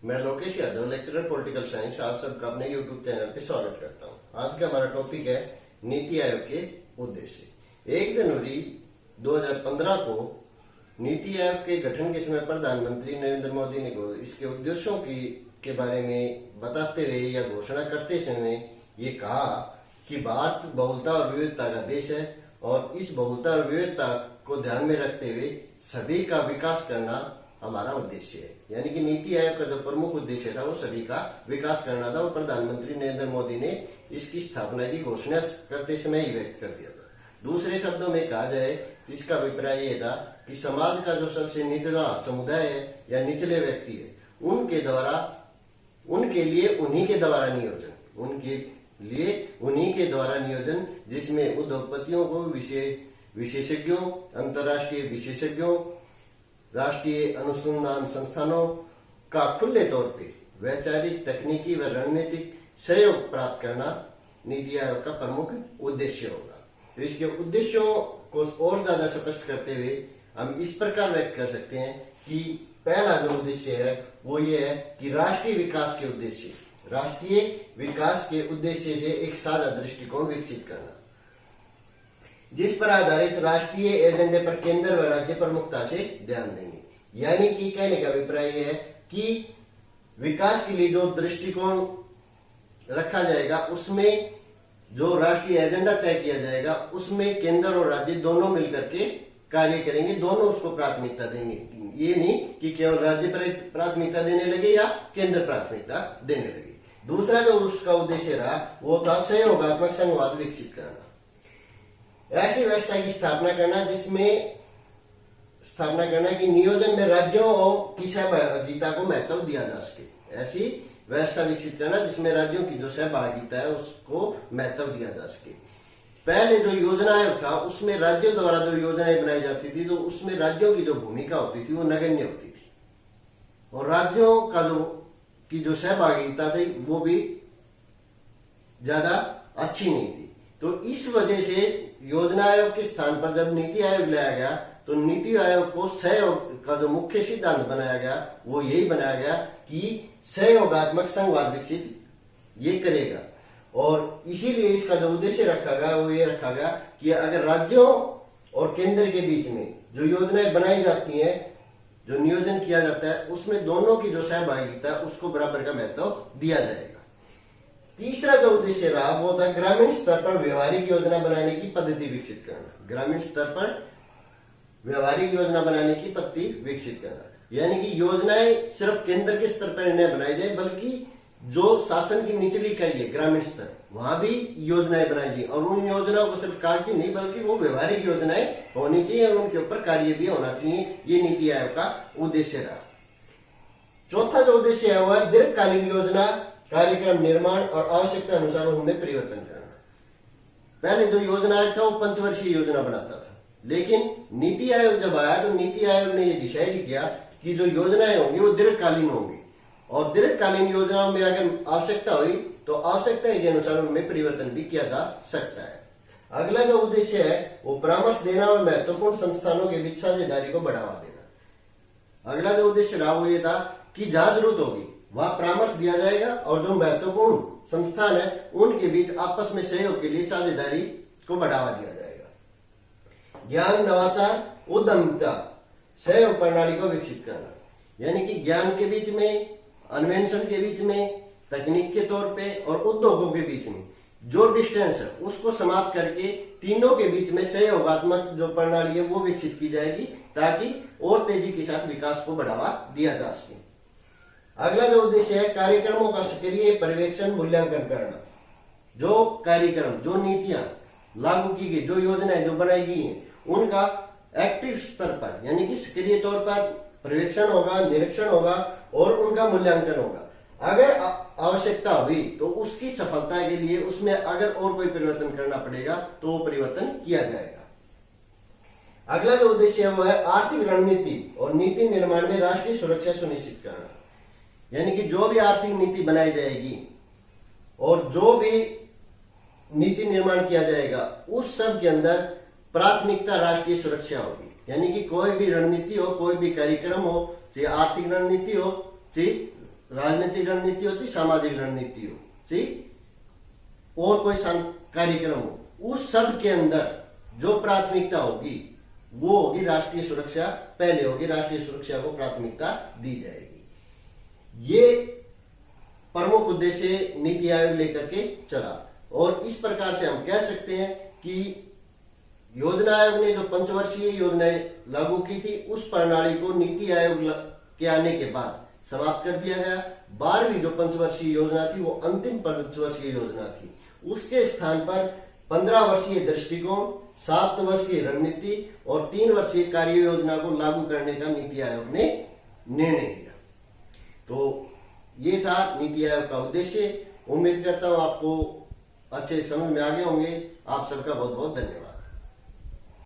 मैं Lokesh Yadav, lecturer political science, आप सबका अपने यूट्यूब चैनल पे स्वागत करता हूं। आज का हमारा टॉपिक है नीति आयोग के उद्देश्य। 1 जनवरी 2015 को नीति आयोग के गठन के समय प्रधानमंत्री नरेंद्र मोदी ने इसके उद्देश्यों के बारे में बताते हुए या घोषणा करते समय ये कहा कि भारत बहुलता और विविधता का देश है और इस बहुलता और विविधता को ध्यान में रखते हुए सभी का विकास करना हमारा उद्देश्य है। यानी कि नीति आयोग का जो प्रमुख उद्देश्य था वो सभी का विकास करना था और प्रधानमंत्री नरेंद्र मोदी ने इसकी स्थापना की घोषणा करते समय ही व्यक्त कर दिया था। दूसरे शब्दों में कहा जाए तो इसका अभिप्राय ये था कि समाज का जो सबसे निचला समुदाय है या निचले व्यक्ति है उनके लिए उन्हीं के द्वारा नियोजन जिसमें उद्योगपतियों को विशेषज्ञों, अंतर्राष्ट्रीय विशेषज्ञों, राष्ट्रीय अनुसंधान संस्थानों का खुले तौर पे वैचारिक, तकनीकी व रणनीतिक सहयोग प्राप्त करना नीति आयोग का प्रमुख उद्देश्य होगा। तो इसके उद्देश्यों को और ज्यादा स्पष्ट करते हुए हम इस प्रकार व्यक्त कर सकते हैं कि पहला जो उद्देश्य है वो ये है कि राष्ट्रीय विकास के उद्देश्य से एक साझा दृष्टिकोण विकसित करना, जिस पर आधारित राष्ट्रीय एजेंडे पर केंद्र व राज्य प्रमुखता से ध्यान देंगे। यानी कि कहने का अभिप्राय है कि विकास के लिए जो दृष्टिकोण रखा जाएगा उसमें जो राष्ट्रीय एजेंडा तय किया जाएगा उसमें केंद्र और राज्य दोनों मिलकर के कार्य करेंगे, दोनों उसको प्राथमिकता देंगे। ये नहीं कि केवल राज्य प्राथमिकता देने लगे या केंद्र प्राथमिकता देने लगे। दूसरा जो उसका उद्देश्य रहा वो था सहयोगात्मक संघवाद विकसित करना, ऐसी व्यवस्था की स्थापना करना कि नियोजन में राज्यों की सहभागिता को महत्व दिया जा सके। ऐसी व्यवस्था विकसित करना जिसमें राज्यों की जो सहभागिता है उसको महत्व दिया जा सके। पहले जो योजना आयोग था उसमें राज्यों द्वारा जो योजनाएं बनाई जाती थी तो उसमें राज्यों की जो भूमिका होती थी वो नगण्य होती थी और राज्यों का जो सहभागिता थी वो भी ज्यादा अच्छी नहीं थी। तो इस वजह से योजना आयोग के स्थान पर जब नीति आयोग लाया गया तो नीति आयोग को सहयोग का जो मुख्य सिद्धांत बनाया गया वो यही बनाया गया कि सहयोगात्मक संघवाद विकसित ये करेगा। और इसीलिए इसका जो उद्देश्य रखा गया वो ये रखा गया कि अगर राज्यों और केंद्र के बीच में जो योजनाएं बनाई जाती हैं, जो नियोजन किया जाता है, उसमें दोनों की जो सहभागिता है उसको बराबर का महत्व दिया जाएगा। तीसरा जो उद्देश्य रहा वो था ग्रामीण स्तर पर व्यवहारिक योजना बनाने की पद्धति विकसित करना। ग्रामीण स्तर पर व्यवहारिक योजना बनाने की पद्धति विकसित करना यानी कि योजनाएं सिर्फ केंद्र के स्तर पर नहीं बनाई जाए बल्कि जो शासन की निचली इकाई है ग्रामीण स्तर वहां भी योजनाएं बनाई जाए और उन योजनाओं को सिर्फ कागजी नहीं बल्कि वो व्यवहारिक योजनाएं होनी चाहिए और उनके ऊपर कार्य भी होना चाहिए। ये नीति आयोग का उद्देश्य रहा। चौथा जो उद्देश्य है वह दीर्घकालीन योजना, कार्यक्रम निर्माण और आवश्यकता अनुसार उनमें परिवर्तन करना। पहले जो योजना आयोग था वो पंचवर्षीय योजना बनाता था, लेकिन नीति आयोग जब आया तो नीति आयोग ने ये डिसाइड किया कि जो योजनाएं होंगी वो दीर्घकालीन होंगी और दीर्घकालीन योजनाओं में अगर आवश्यकता हुई तो आवश्यकता के अनुसार उनमें परिवर्तन भी किया जा सकता है। अगला जो उद्देश्य है वो परामर्श देना और महत्वपूर्ण संस्थानों के बीच साझेदारी को बढ़ावा देना। अगला जो उद्देश्य रहा वो ये था कि जहां जरूरत होगी वहां परामर्श दिया जाएगा और जो महत्वपूर्ण संस्थान है उनके बीच आपस में सहयोग के लिए साझेदारी को बढ़ावा दिया जाएगा। ज्ञान, नवाचार, उद्यमिता सहयोग प्रणाली को विकसित करना यानी कि ज्ञान के बीच में, अन्वेषण के बीच में, तकनीक के तौर पे और उद्योगों के बीच में जो डिस्टेंस है उसको समाप्त करके तीनों के बीच में सहयोगात्मक जो प्रणाली है वो विकसित की जाएगी ताकि और तेजी के साथ विकास को बढ़ावा दिया जा सके। अगला जो उद्देश्य है कार्यक्रमों का सक्रिय पर्यवेक्षण, मूल्यांकन करना। जो कार्यक्रम, जो नीतियां लागू की गई, जो योजनाएं जो बनाई गई हैं उनका एक्टिव स्तर पर यानी कि सक्रिय तौर पर पर्यवेक्षण होगा, निरीक्षण होगा और उनका मूल्यांकन होगा। अगर आवश्यकता हुई तो उसकी सफलता के लिए उसमें अगर और कोई परिवर्तन करना पड़ेगा तो वो परिवर्तन किया जाएगा। अगला जो उद्देश्य है वो है आर्थिक रणनीति और नीति निर्माण में राष्ट्रीय सुरक्षा सुनिश्चित करना यानी कि जो भी आर्थिक नीति बनाई जाएगी और जो भी नीति निर्माण किया जाएगा उस सब के अंदर प्राथमिकता राष्ट्रीय सुरक्षा होगी। यानी कि कोई भी रणनीति हो, कोई भी कार्यक्रम हो, चाहे आर्थिक रणनीति हो, चाहे राजनीतिक रणनीति हो सामाजिक रणनीति हो और कोई कार्यक्रम हो, उस सब के अंदर जो प्राथमिकता होगी वो होगी राष्ट्रीय सुरक्षा, पहले होगी, राष्ट्रीय सुरक्षा को प्राथमिकता दी जाएगी। ये प्रमुख उद्देश्य नीति आयोग लेकर के चला और इस प्रकार से हम कह सकते हैं कि योजना आयोग ने जो पंचवर्षीय योजनाएं लागू की थी उस प्रणाली को नीति आयोग के आने के बाद समाप्त कर दिया गया। 12वीं जो पंचवर्षीय योजना थी वो अंतिम पंचवर्षीय योजना थी, उसके स्थान पर 15 वर्षीय दृष्टिकोण, 7 वर्षीय रणनीति और 3 वर्षीय कार्य योजना को लागू करने का नीति आयोग ने निर्णय लिया। तो ये था नीति आयोग का उद्देश्य। उम्मीद करता हूं आपको अच्छे समझ में आ गए होंगे। आप सबका बहुत बहुत धन्यवाद।